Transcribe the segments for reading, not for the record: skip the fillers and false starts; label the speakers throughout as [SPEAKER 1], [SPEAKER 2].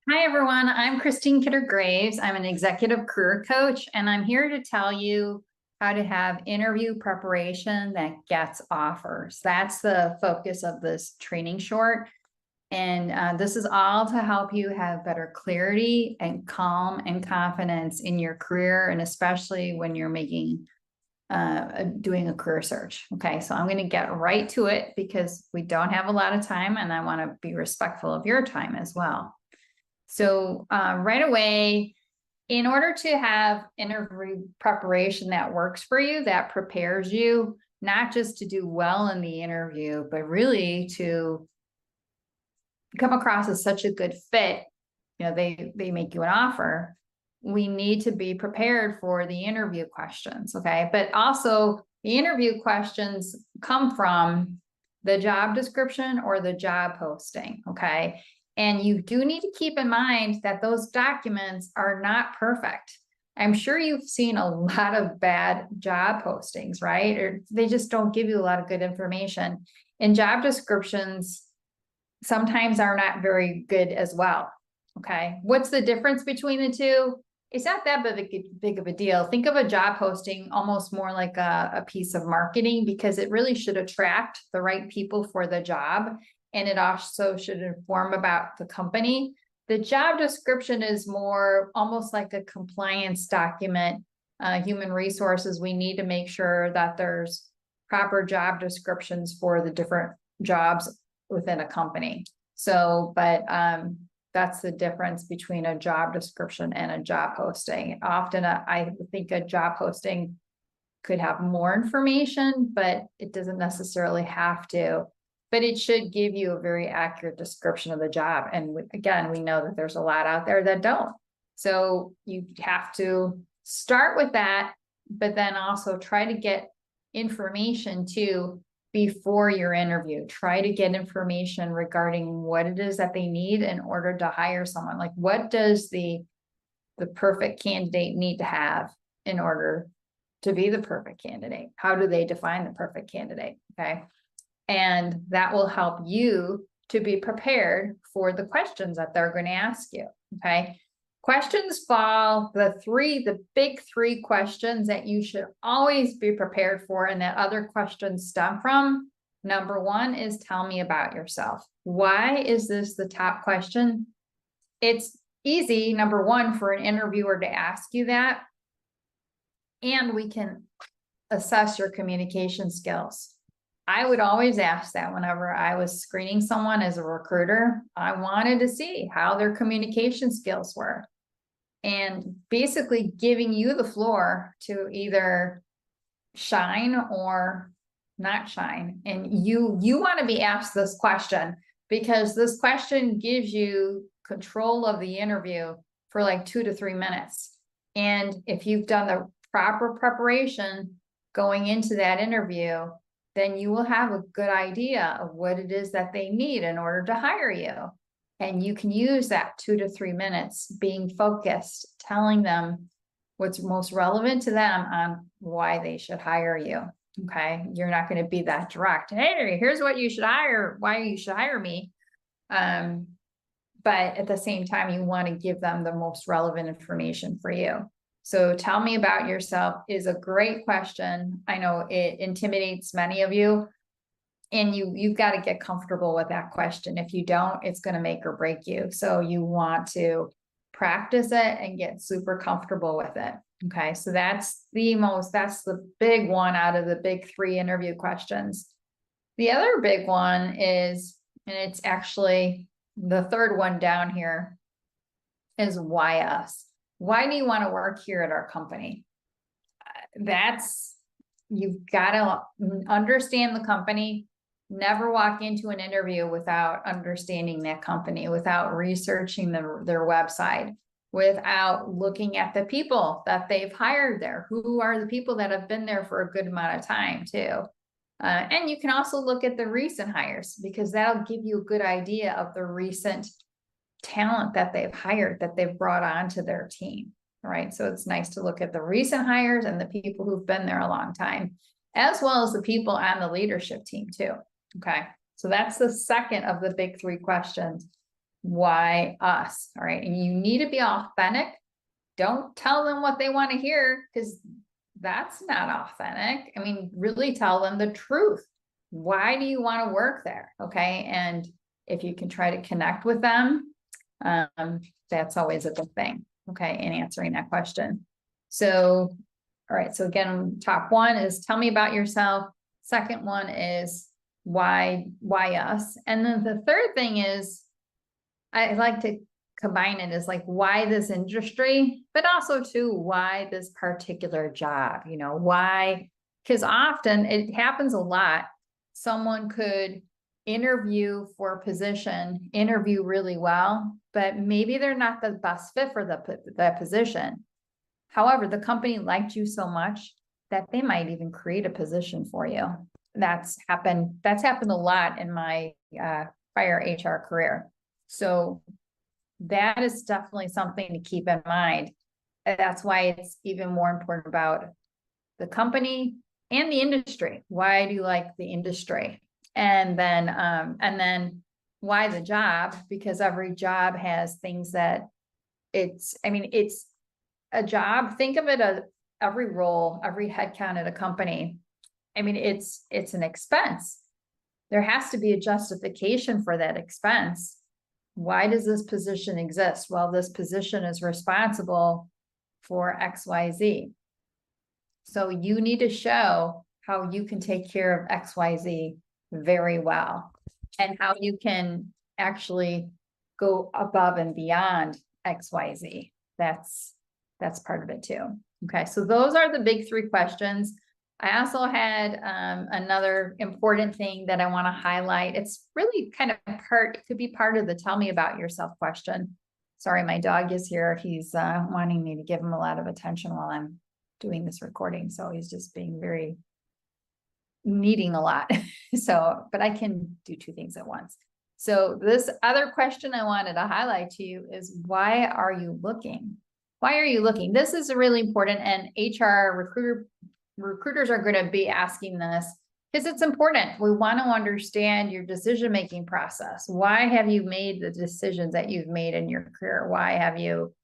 [SPEAKER 1] Hi, everyone. I'm Christine Kidder-Graves. I'm an executive career coach, and I'm here to tell you how to have interview preparation that gets offers. That's the focus of this training short. And this is all to help you have better clarity and calm and confidence in your career, and especially when you're doing a career search. Okay, so I'm going to get right to it because we don't have a lot of time, and I want to be respectful of your time as well. So right away, in order to have interview preparation that works for you, that prepares you, not just to do well in the interview, but really to come across as such a good fit, they make you an offer. We need to be prepared for the interview questions, okay? But also the interview questions come from the job description or the job posting, okay? And you do need to keep in mind that those documents are not perfect. I'm sure you've seen a lot of bad job postings, right? Or they just don't give you a lot of good information. And job descriptions sometimes are not very good as well. Okay. What's the difference between the two? It's not that big of a deal. Think of a job posting almost more like a piece of marketing, because it really should attract the right people for the job. And it also should inform about the company. The job description is more almost like a compliance document. Human resources, we need to make sure that there's proper job descriptions for the different jobs within a company. So, but that's the difference between a job description and a job posting. Often I think a job posting could have more information, but it doesn't necessarily have to. But it should give you a very accurate description of the job. And again, we know that there's a lot out there that don't. So you have to start with that, but then also try to get information too before your interview. Try to get information regarding what it is that they need in order to hire someone. Like, what does the perfect candidate need to have in order to be the perfect candidate? How do they define the perfect candidate? Okay. And that will help you to be prepared for the questions that they're going to ask you. Okay. Questions fall, the big three questions that you should always be prepared for, and that other questions stem from. Number one is, tell me about yourself. Why is this the top question? It's easy, number one, for an interviewer to ask you that. And we can assess your communication skills. I would always ask that whenever I was screening someone as a recruiter. I wanted to see how their communication skills were, and basically giving you the floor to either shine or not shine. And you want to be asked this question, because this question gives you control of the interview for like 2 to 3 minutes. And if you've done the proper preparation going into that interview, then you will have a good idea of what it is that they need in order to hire you. And you can use that 2 to 3 minutes being focused, telling them what's most relevant to them on why they should hire you. Okay. You're not going to be that direct. Hey, here's what you should hire, why you should hire me. But at the same time, you want to give them the most relevant information for you. So tell me about yourself is a great question. I know it intimidates many of you, and you've got to get comfortable with that question. If you don't, it's going to make or break you. So you want to practice it and get super comfortable with it. Okay. So that's the big one out of the big three interview questions. The other big one is, and it's actually the third one down here, is why us? Why do you want to work here at our company? You've got to understand the company. Never walk into an interview without understanding that company, without researching their website, without looking at the people that they've hired there. Who are the people that have been there for a good amount of time too? And you can also look at the recent hires, because that'll give you a good idea of the recent talent that they've hired, that they've brought onto their team. Right. So it's nice to look at the recent hires and the people who've been there a long time, as well as the people on the leadership team too. Okay. So that's the second of the big three questions. why us? All right. And you need to be authentic. Don't tell them what they want to hear, because that's not authentic. I mean, really tell them the truth. Why do you want to work there? Okay. And if you can try to connect with them, that's always a good thing. Okay. In answering that question. So, all right. So again, top one is tell me about yourself. Second one is why us? And then the third thing is, I like to combine it as like, why this industry, but also too, why this particular job, you know, why, because often it happens a lot. Someone could interview for a position, interview really well, but maybe they're not the best fit for the position. However, the company liked you so much that they might even create a position for you. That's happened a lot in my prior HR career. So that is definitely something to keep in mind. That's why it's even more important about the company and the industry. Why do you like the industry? And then why the job? Because every job has things that it's a job. Think of it as every role, every headcount at a company. I mean, it's an expense. There has to be a justification for that expense. Why does this position exist? Well, this position is responsible for XYZ. So you need to show how you can take care of XYZ very well, and how you can actually go above and beyond XYZ. That's part of it too. Okay, so those are the big three questions. I also had another important thing that I want to highlight. It's really kind of it could be part of the tell me about yourself question. Sorry, my dog is here. He's wanting me to give him a lot of attention while I'm doing this recording. So he's just being needing a lot. So, but I can do two things at once. So this other question I wanted to highlight to you is, why are you looking? Why are you looking? This is really important, and HR recruiters are going to be asking this because it's important. We want to understand your decision-making process. Why have you made the decisions that you've made in your career? Why have you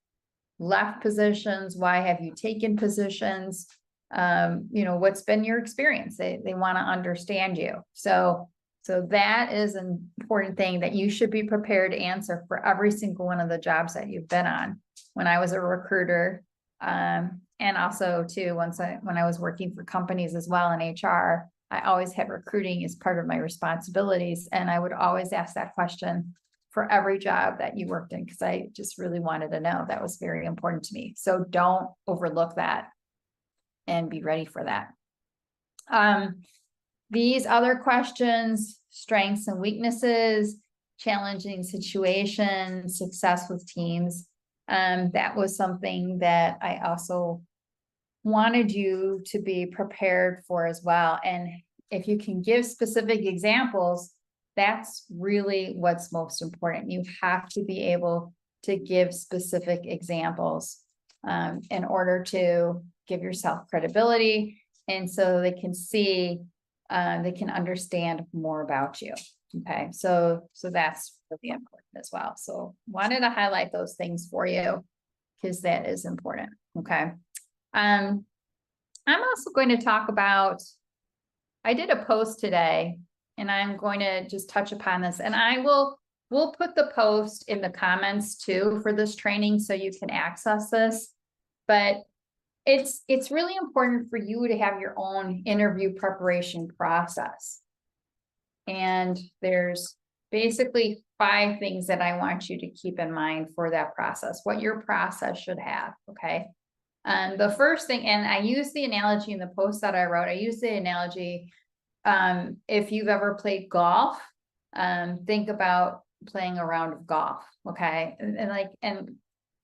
[SPEAKER 1] left positions? Why have you taken positions? You know, what's been your experience? They want to understand you. So that is an important thing that you should be prepared to answer for every single one of the jobs that you've been on. When I was a recruiter, and also too, when I was working for companies as well in HR, I always had recruiting as part of my responsibilities. And I would always ask that question for every job that you worked in, because I just really wanted to know. That was very important to me. So don't overlook that and be ready for that. These other questions: strengths and weaknesses, challenging situations, success with teams. That was something that I also wanted you to be prepared for as well. And if you can give specific examples, that's really what's most important. You have to be able to give specific examples in order to give yourself credibility, and so they can see, they can understand more about you. Okay, so that's really important as well. So wanted to highlight those things for you because that is important. Okay. I'm also going to talk about, I did a post today, and I'm going to just touch upon this, and we'll put the post in the comments too for this training so you can access this. But it's really important for you to have your own interview preparation process. And there's basically 5 things that I want you to keep in mind for that process, what your process should have. Okay. And the first thing, and I use the analogy in the post that I wrote, I use the analogy, if you've ever played golf, think about playing a round of golf. Okay.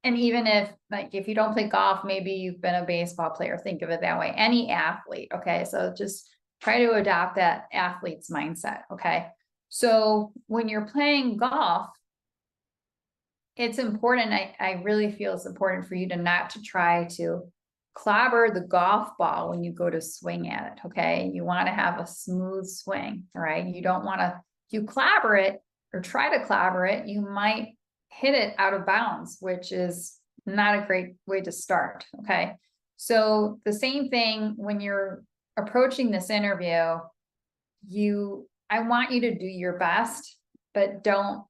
[SPEAKER 1] And even if you don't play golf, maybe you've been a baseball player, think of it that way, any athlete. Okay. So just try to adopt that athlete's mindset. Okay. So when you're playing golf, it's important. I really feel it's important for you to not to try to clobber the golf ball when you go to swing at it. Okay. You want to have a smooth swing. All right. You don't want to, if you clobber it or try to clobber it, you might hit it out of bounds, which is not a great way to start. Okay. So the same thing when you're approaching this interview, I want you to do your best, but don't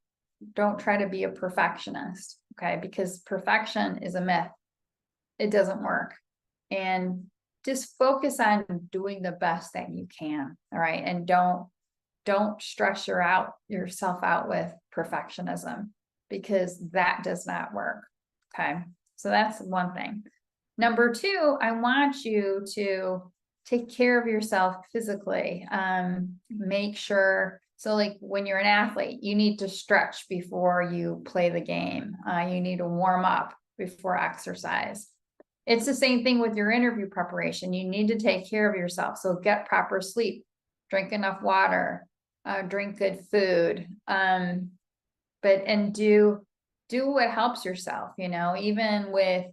[SPEAKER 1] try to be a perfectionist. Okay. Because perfection is a myth. It doesn't work. And just focus on doing the best that you can. All right. And don't stress yourself out with perfectionism, because that does not work. Okay. So that's one thing. Number two, I want you to take care of yourself physically. Make sure, so like when you're an athlete, you need to stretch before you play the game. You need to warm up before exercise. It's the same thing with your interview preparation. You need to take care of yourself. So get proper sleep, drink enough water, drink good food, and do what helps yourself, even with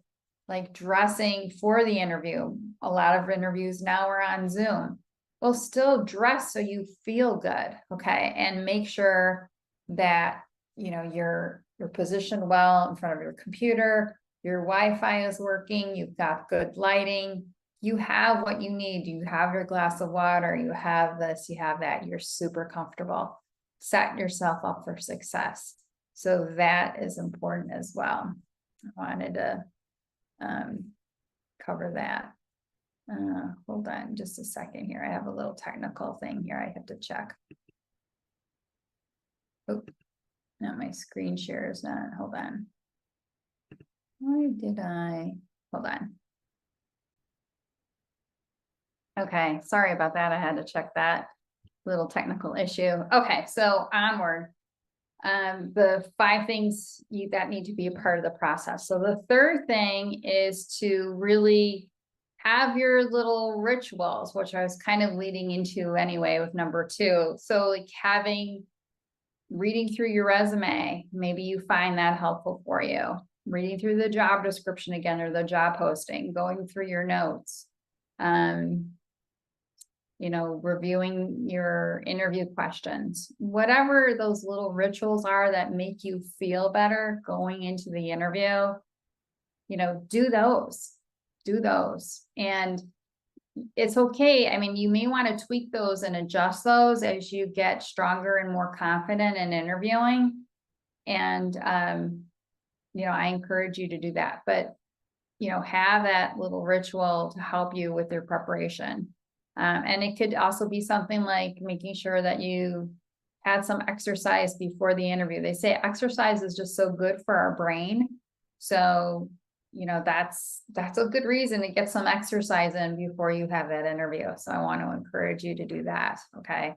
[SPEAKER 1] like dressing for the interview. A lot of interviews now are on Zoom. Well, still dress so you feel good. Okay. And make sure that, you're positioned well in front of your computer, your Wi-Fi is working, you've got good lighting, you have what you need. You have your glass of water, you have this, you have that, you're super comfortable. Set yourself up for success. So that is important as well. I wanted to cover that. Hold on just a second here. I have a little technical thing here I have to check. Oh, no, my screen share is not. Hold on. Why did hold on. Okay, sorry about that. I had to check that little technical issue. Okay, so onward. The 5 things that need to be a part of the process. So the third thing is to really have your little rituals, which I was kind of leading into anyway with number 2. So like reading through your resume, maybe you find that helpful for you. Reading through the job description again, or the job posting, going through your notes, reviewing your interview questions, whatever those little rituals are that make you feel better going into the interview, do those. And it's okay. I mean, you may want to tweak those and adjust those as you get stronger and more confident in interviewing. And, I encourage you to do that, but, have that little ritual to help you with your preparation. And it could also be something like making sure that you had some exercise before the interview. They say exercise is just so good for our brain. So, that's a good reason to get some exercise in before you have that interview. So I want to encourage you to do that. Okay.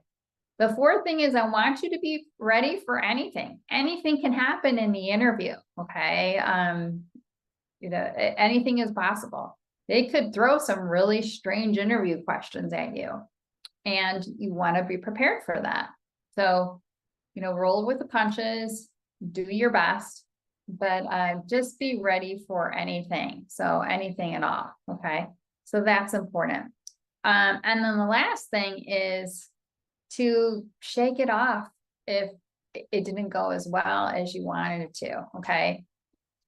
[SPEAKER 1] The 4th thing is I want you to be ready for anything. Anything can happen in the interview. Okay. Anything is possible. They could throw some really strange interview questions at you, and you want to be prepared for that. So, roll with the punches, do your best, but just be ready for anything. So anything at all. Okay. So that's important. And then the last thing is to shake it off if it didn't go as well as you wanted it to. Okay.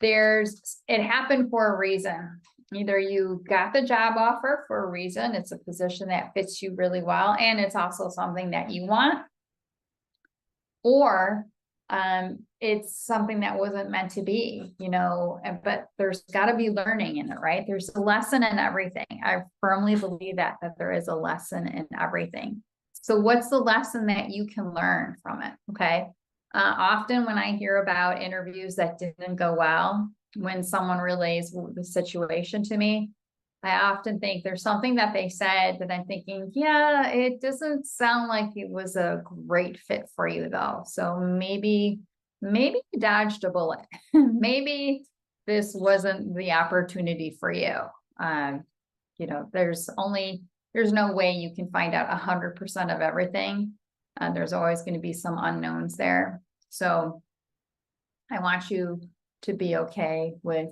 [SPEAKER 1] It happened for a reason. Either you got the job offer for a reason, it's a position that fits you really well, and it's also something that you want, or it's something that wasn't meant to be, but there's got to be learning in it, right? There's a lesson in everything. I firmly believe that there is a lesson in everything. So what's the lesson that you can learn from it? Okay. Often when I hear about interviews that didn't go well, when someone relays the situation to me, I often think there's something that they said that I'm thinking, yeah, it doesn't sound like it was a great fit for you though. So maybe you dodged a bullet. Maybe this wasn't the opportunity for you. There's no way you can find out 100% of everything. There's always going to be some unknowns there. So I want you to be okay with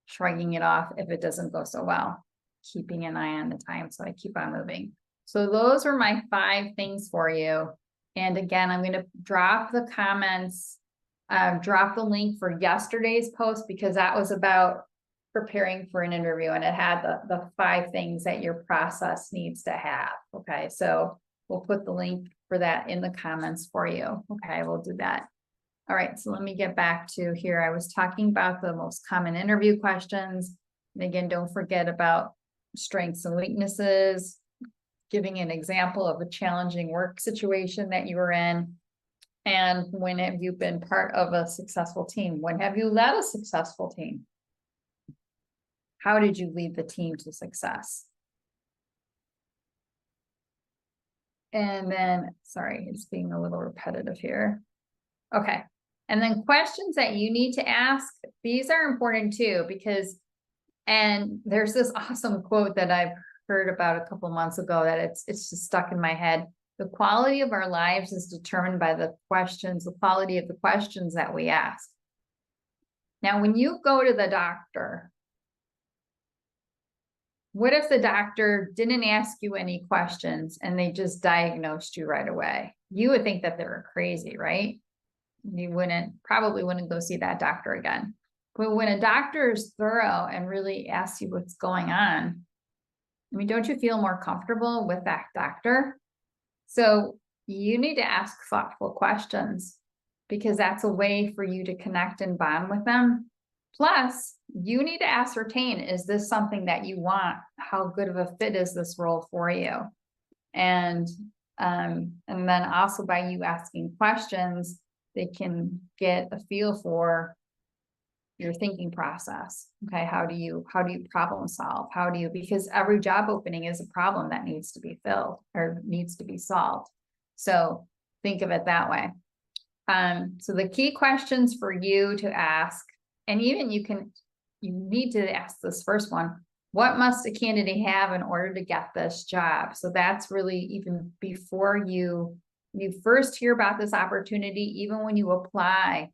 [SPEAKER 1] shrugging it off if it doesn't go so well, keeping an eye on the time so I keep on moving. So those are my 5 things for you. And again, I'm going to drop the comments drop the link for yesterday's post because that was about preparing for an interview and it had the 5 things that your process needs to have. Okay, so we'll put the link for that in the comments for you. Okay, we'll do that. All right, so let me get back to here. I was talking about the most common interview questions. And again, don't forget about strengths and weaknesses, giving an example of a challenging work situation that you were in. And when have you been part of a successful team? When have you led a successful team? How did you lead the team to success? And then, sorry, it's being a little repetitive here. Okay. And then questions that you need to ask, these are important too, because, and there's this awesome quote that I've heard about a couple months ago that it's just stuck in my head. The quality of our lives is determined by the questions, the quality of the questions that we ask. Now, when you go to the doctor, what if the doctor didn't ask you any questions and they just diagnosed you right away? You would think that they were crazy, right? You probably wouldn't go see that doctor again. But when a doctor is thorough and really asks you what's going on, I mean, don't you feel more comfortable with that doctor? So you need to ask thoughtful questions because that's a way for you to connect and bond with them. Plus, you need to ascertain, is this something that you want? How good of a fit is this role for you? And then also by you asking questions, they can get a feel for your thinking process. Okay, how do you problem solve? Because every job opening is a problem that needs to be filled or needs to be solved. So think of it that way. So the key questions for you to ask, and even you need to ask this first one: what must a candidate have in order to get this job? So that's really even before you first hear about this opportunity, even when you apply,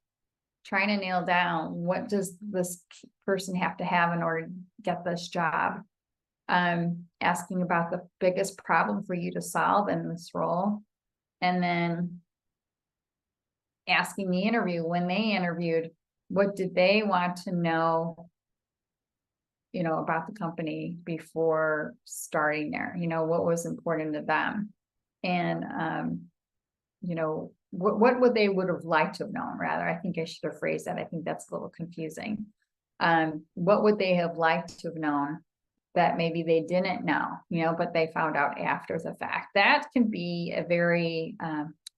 [SPEAKER 1] trying to nail down what does this person have to have in order to get this job. Asking about the biggest problem for you to solve in this role. And then asking the interview, when they interviewed, what did they want to know, about the company before starting there? What was important to them? And, what would they would have liked to have known, rather. I think I should have phrased that. I think that's a little confusing. What would they have liked to have known that maybe they didn't know, but they found out after the fact? That can be a very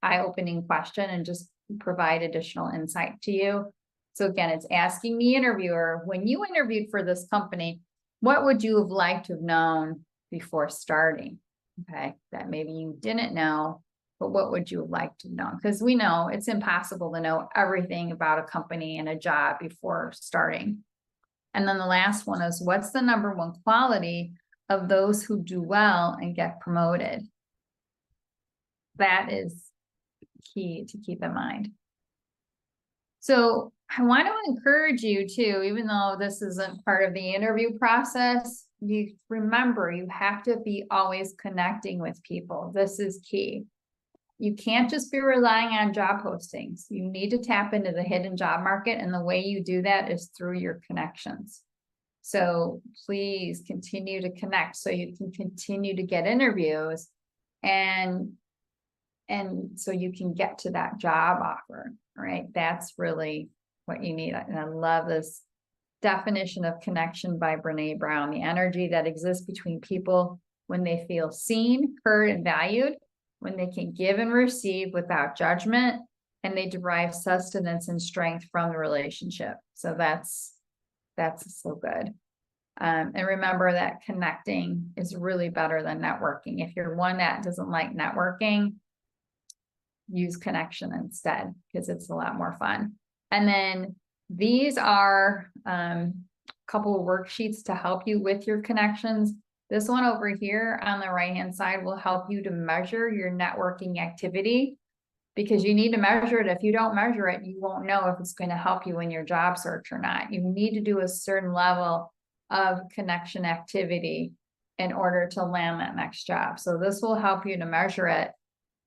[SPEAKER 1] eye-opening question and just provide additional insight to you. So again, it's asking the interviewer, when you interviewed for this company, what would you have liked to have known before starting? Okay, that maybe you didn't know, but what would you have liked to have known? Because we know it's impossible to know everything about a company and a job before starting. And then the last one is, what's the #1 quality of those who do well and get promoted? That is key to keep in mind. So I want to encourage you too, even though this isn't part of the interview process, you remember you have to be always connecting with people. This is key. You can't just be relying on job postings. You need to tap into the hidden job market, and the way you do that is through your connections. So please continue to connect so you can continue to get interviews and so you can get to that job offer, right? That's really what you need. And I love this definition of connection by Brené Brown: the energy that exists between people when they feel seen, heard, and valued, when they can give and receive without judgment, and they derive sustenance and strength from the relationship. So that's so good. And remember that connecting is really better than networking. If you're one that doesn't like networking, use connection instead, because it's a lot more fun. And then these are a couple of worksheets to help you with your connections. This one over here on the right-hand side will help you to measure your networking activity, because you need to measure it. If you don't measure it, you won't know if it's going to help you in your job search or not. You need to do a certain level of connection activity in order to land that next job. So this will help you to measure it.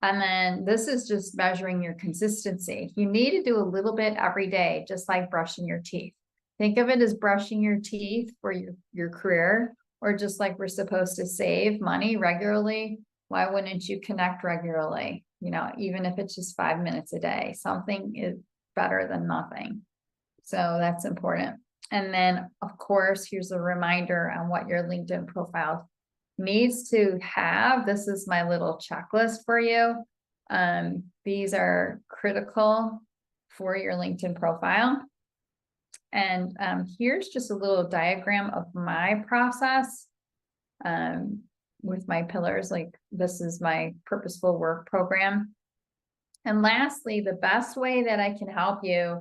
[SPEAKER 1] And then this is just measuring your consistency. You need to do a little bit every day, just like brushing your teeth. Think of it as brushing your teeth for your career, or just like we're supposed to save money regularly. Why wouldn't you connect regularly? You know, even if it's just 5 minutes a day, something is better than nothing. So that's important. And then, of course, here's a reminder on what your LinkedIn profile needs to have. This is my little checklist for you. These are critical for your LinkedIn profile. And here's just a little diagram of my process with my pillars. Like, this is my purposeful work program. And lastly, the best way that I can help you,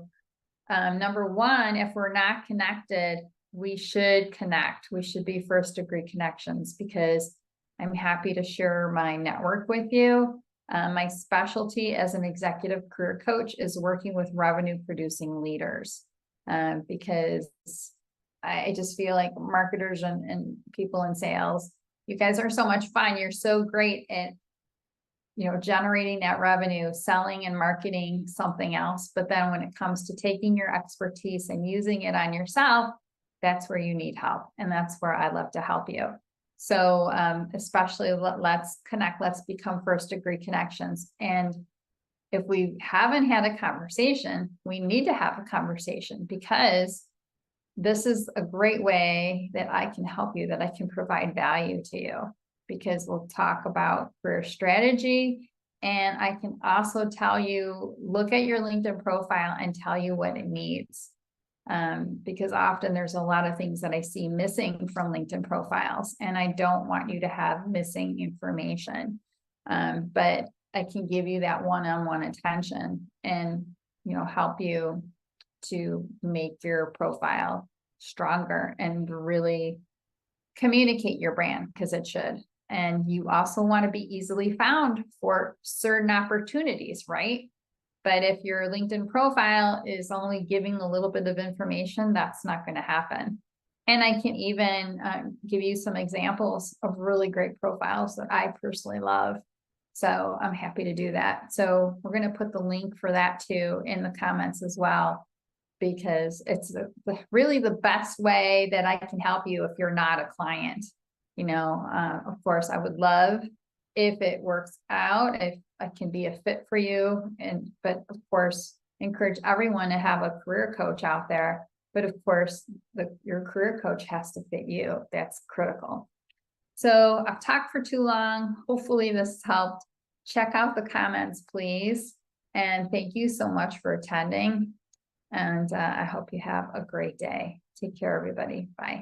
[SPEAKER 1] number one, if we're not connected, we should connect. We should be first degree connections, because I'm happy to share my network with you. My specialty as an executive career coach is working with revenue producing leaders, because I just feel like marketers and people in sales, you guys are so much fun. You're so great at, you know, generating that revenue, selling and marketing something else. But then when it comes to taking your expertise and using it on yourself, that's where you need help. And that's where I love to help you. So especially let's connect, let's become first degree connections. And if we haven't had a conversation, we need to have a conversation, because this is a great way that I can help you, that I can provide value to you, because we'll talk about career strategy. And I can also tell you, look at your LinkedIn profile and tell you what it needs. Because often there's a lot of things that I see missing from LinkedIn profiles, and I don't want you to have missing information. But I can give you that one-on-one attention and, you know, help you to make your profile stronger and really communicate your brand, because it should. And you also want to be easily found for certain opportunities, right? But if your LinkedIn profile is only giving a little bit of information, that's not going to happen. And I can even give you some examples of really great profiles that I personally love. So I'm happy to do that. So we're going to put the link for that too in the comments as well, because it's really the best way that I can help you if you're not a client. You know, of course, I would love if it works out, if I can be a fit for you. But of course, encourage everyone to have a career coach out there. But of course, your career coach has to fit you. That's critical. So I've talked for too long. Hopefully this helped. Check out the comments, please. And thank you so much for attending. And I hope you have a great day. Take care, everybody. Bye.